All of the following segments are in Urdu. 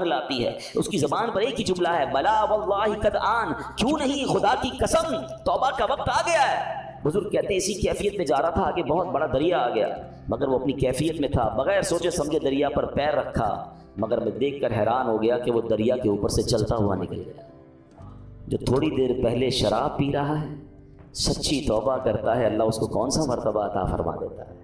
لاتی ہے، اس کی زبان پر ایک ہی جملہ ہے، بلا واللہ قد آن، کیوں نہیں خدا کی قسم توبہ کا وقت آ گیا ہے۔ بزرگ کہتے ہیں اسی کیفیت میں جا رہا تھا، آگے بہت بڑا دریا آ گیا، مگر وہ اپنی کیفیت میں تھا، بغیر سوچے سمجھے دریا پر پیر رکھا، مگر میں دیکھ کر حیران ہو گیا کہ وہ دریا کے اوپر سے چلتا ہوا نکل گیا۔ جو تھوڑی دیر پہلے شراب پی رہا ہے، سچی توبہ کرتا ہے، اللہ اس کو کون سا مرتبہ عطا فرما دیتا ہے۔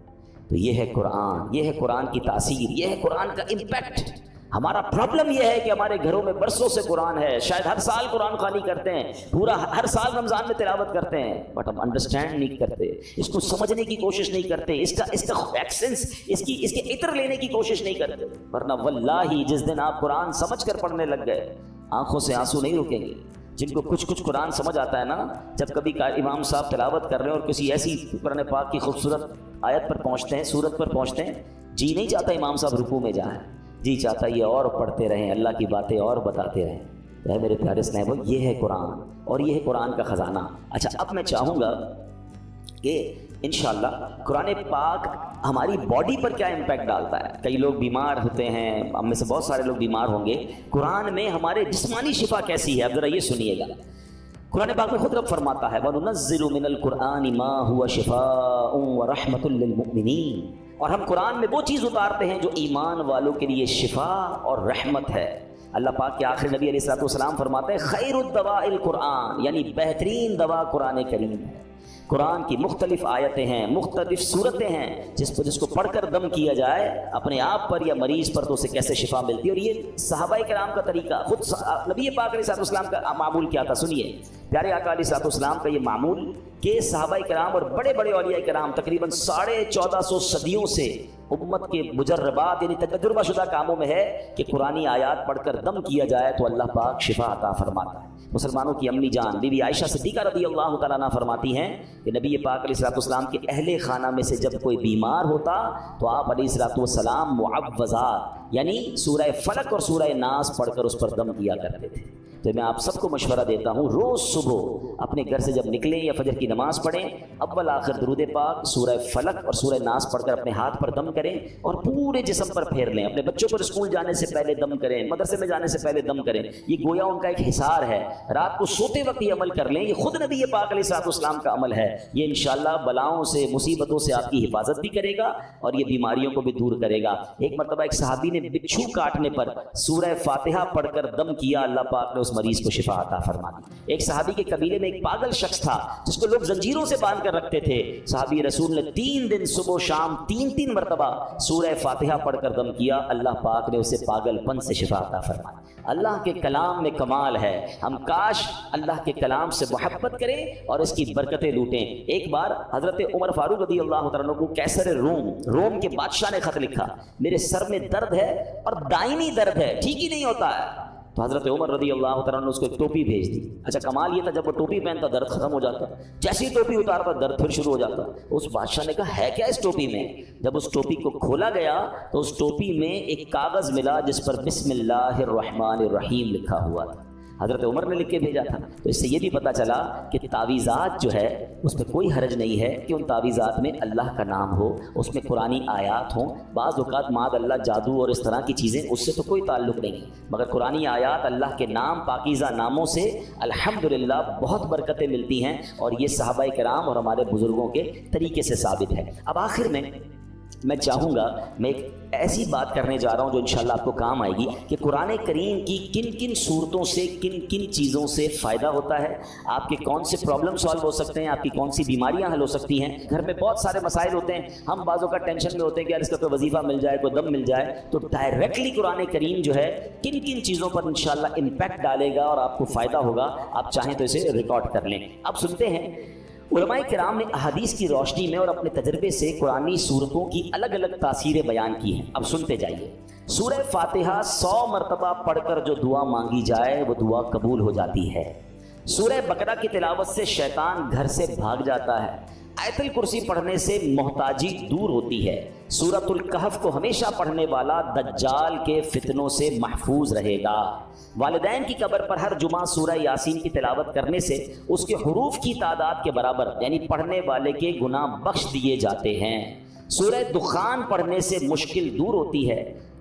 تو یہ ہے قرآن، یہ ہے قرآن کی تاثیر، یہ ہے قرآن کا امپیکٹ۔ ہمارا پرابلم یہ ہے کہ ہمارے گھروں میں برسوں سے قرآن ہے، شاید ہر سال قرآن خوانی کرتے ہیں، پورا ہر سال رمضان میں تلاوت کرتے ہیں، بٹ ہم انڈرسٹینڈ نہیں کرتے، اس کو سمجھنے کی کوشش نہیں کرتے، اس کا ایکسنس، اس کے عطر لینے کی کوشش نہیں کرتے، ورنہ واللہ جس دن آپ قرآن سمجھ کر پڑھنے لگ گئے، آنکھوں سے آنسو نہیں رکیں گے۔ جن کو کچھ قرآن سمجھ آتا ہے نا، جب کبھی امام صاحب تلاوت کر رہے ہیں اور کسی ایسی قرآن پاک کی خوبصورت آیت پر پہنچتے ہیں، سورت پر پہنچتے ہیں، جی نہیں چاہتا امام صاحب رکوع میں جائیں، جی چاہتا یہ اور پڑھتے رہیں، اللہ کی باتیں اور بتاتے رہیں۔ اے میرے پیارے صاحب، یہ ہے قرآن اور یہ ہے قرآن کا خزانہ۔ اچھا، اب میں چاہوں گا کہ انشاءاللہ قرآن پاک ہماری باڈی پر کیا امپیکٹ ڈالتا ہے۔ کئی لوگ بیمار ہوتے ہیں، ہم میں سے بہت سارے لوگ بیمار ہوں گے، قرآن میں ہمارے جسمانی شفا کیسی ہے، اب ذرا یہ سنیے گا۔ قرآن پاک میں خود رب فرماتا ہے وَنُنَزِّلُ مِنَ الْقُرْآنِ مَا هُوَ شِفَاءٌ وَرَحْمَةٌ لِّلْمُؤْمِنِينَ، اور ہم قرآن میں وہ چیز اتارتے ہیں جو ایمان والوں کے لیے شفا اور رحمت ہے۔ اللہ پاک کے آخری نبی علیہ الصلوۃ والسلام فرماتے ہیں خیر الدواء القرآن، یعنی بہترین دوا قرآن کریم ہے۔ قرآن کی مختلف آیتیں ہیں، مختلف صورتیں ہیں، جس کو پڑھ کر دم کیا جائے اپنے آپ پر یا مریض پر تو اسے کیسے شفا ملتی ہے۔ اور یہ صحابہ کرام کا طریقہ، خود نبی پاک علیہ السلام کا معمول کیا تھا، سنیے پیارے آقا علیہ السلام کا یہ معمول کہ صحابہ کرام اور بڑے بڑے اولیاء کرام تقریباً 1450 صدیوں سے امت کے مجربات یعنی تجربہ شدہ کاموں میں ہے کہ قرآنی آیات پڑھ کر دم کیا جائے تو اللہ پاک شفا عطا فرماتا ہے۔ مسلمانوں کی امی جان بی بی عائشہ صدیقہ رضی اللہ تعالیٰ عنہ فرماتی ہیں کہ نبی پاک علیہ السلام کے اہل خانہ میں سے جب کوئی بیمار ہوتا تو آپ علیہ السلام معوذات یعنی سورہ فلق اور سورہ ناس پڑھ کر اس پر دم کیا کرتے تھے۔ تو میں آپ سب کو مشورہ دیتا ہوں، روز صبح اپنے گھر سے جب نکلیں یا فجر کی نماز پڑھیں، اول آخر درود پاک، سورہ فلق اور سورہ ناس پڑھ کر اپنے ہاتھ پر دم کریں اور پورے جسم پر پھیر لیں۔ اپنے بچوں پر اسکول جانے سے پہلے دم کریں، مدرسے میں جانے سے پہلے دم کریں، یہ گویا ان کا ایک حصار ہے۔ رات کو سوتے وقت یہ عمل کر لیں، یہ خود نبی پاک علیہ السلام کا عمل ہے۔ یہ انشاءاللہ بلاؤں سے، مصیبتوں سے آپ کی حفاظت بھی کرے گا اور یہ بیماریوں کو بھی دور کرے گا۔ ایک مرتبہ ایک صحابی نے بچھو کاٹنے پر سورہ فاتحہ پڑھ کر دم کیا، اللہ پاک نے اس مریض کو شفا عطا فرما دی۔ ایک صحابی کے قبیلے میں ایک پاگل شخص تھا جس کو لوگ زنجیروں سے باندھ کر رکھتے تھے، صحابی رسول نے 3 دن صبح و شام 3 مرتبہ سورہ فاتحہ پڑھ کر دم کیا، اللہ پاک نے اسے پاگل پن سے شفا عطا فرما دی۔ اللہ کے کلام میں کمال ہے، ہم کاش اللہ کے کلام سے محبت کریں اور اس کی برکتیں لوٹیں۔ ایک بار حضرت عمر فاروق رضی اللہ تعالیٰ کو قیصر روم کے بادشاہ نے خط لکھا، میرے سر میں درد ہے اور دائمی درد ہے، ٹھیک ہی نہیں ہوتا ہے۔ تو حضرت عمر رضی اللہ تعالیٰ نے اس کو ایک ٹوپی بھیج دی۔ اچھا کمال یہ تھا جب وہ ٹوپی پہنتا درد ختم ہو جاتا، جیسے ہی ٹوپی اتارتا درد پھر شروع ہو جاتا۔ اس بادشاہ نے کہا ہے کیا اس ٹوپی میں؟ جب اس ٹوپی کو کھولا گیا تو اس ٹوپی میں ایک کاغذ ملا جس پر بسم اللہ الرحمن الرحیم لکھا ہوا تھا، حضرت عمر نے لکھ کے بھیجا تھا۔ تو اس سے یہ بھی پتہ چلا کہ تعویذات جو ہے اس پہ کوئی حرج نہیں ہے کہ ان تعویذات میں اللہ کا نام ہو، اس میں قرآنی آیات ہوں۔ بعض اوقات معاذ اللہ جادو اور اس طرح کی چیزیں، اس سے تو کوئی تعلق نہیں، مگر قرآنی آیات اللہ کے نام، پاکیزہ ناموں سے الحمدللہ بہت برکتیں ملتی ہیں، اور یہ صحابہ کرام اور ہمارے بزرگوں کے طریقے سے ثابت ہے۔ اب آخر میں چاہوں گا، میں ایک ایسی بات کرنے جا رہا ہوں جو انشاءاللہ آپ کو کام آئے گی کہ قرآن کریم کی کن کن صورتوں سے کن کن چیزوں سے فائدہ ہوتا ہے، آپ کے کون سے پرابلم سالو ہو سکتے ہیں، آپ کی کون سی بیماریاں حل ہو سکتی ہیں۔ گھر میں بہت سارے مسائل ہوتے ہیں، ہم بعضوں کا ٹینشن میں ہوتے ہیں کہ یار اس کا کوئی وظیفہ مل جائے، کوئی دم مل جائے، تو ڈائریکٹلی قرآن کریم جو ہے کن کن چیزوں پر انشاءاللہ امپیکٹ ڈالے گا اور آپ کو فائدہ ہوگا۔ آپ چاہیں تو اسے ریکارڈ کر لیں۔ اب سنتے ہیں علماء کرام نے احادیث کی روشنی میں اور اپنے تجربے سے قرآنی صورتوں کی الگ الگ تاثیریں بیان کی ہیں۔ اب سنتے جائیے۔ سورہ فاتحہ 100 مرتبہ پڑھ کر جو دعا مانگی جائے وہ دعا قبول ہو جاتی ہے۔ سورہ بقرہ کی تلاوت سے شیطان گھر سے بھاگ جاتا ہے۔ آیت الکرسی پڑھنے سے محتاجی دور ہوتی ہے۔ سورۃ الکہف کو ہمیشہ پڑھنے والا دجال کے فتنوں سے محفوظ رہے گا۔ والدین کی قبر پر ہر جمعہ سورہ یاسین کی تلاوت کرنے سے اس کے حروف کی تعداد کے برابر یعنی پڑھنے والے کے گناہ بخش دیے جاتے ہیں۔ سورہ دخان پڑھنے سے مشکل دور ہوتی ہے۔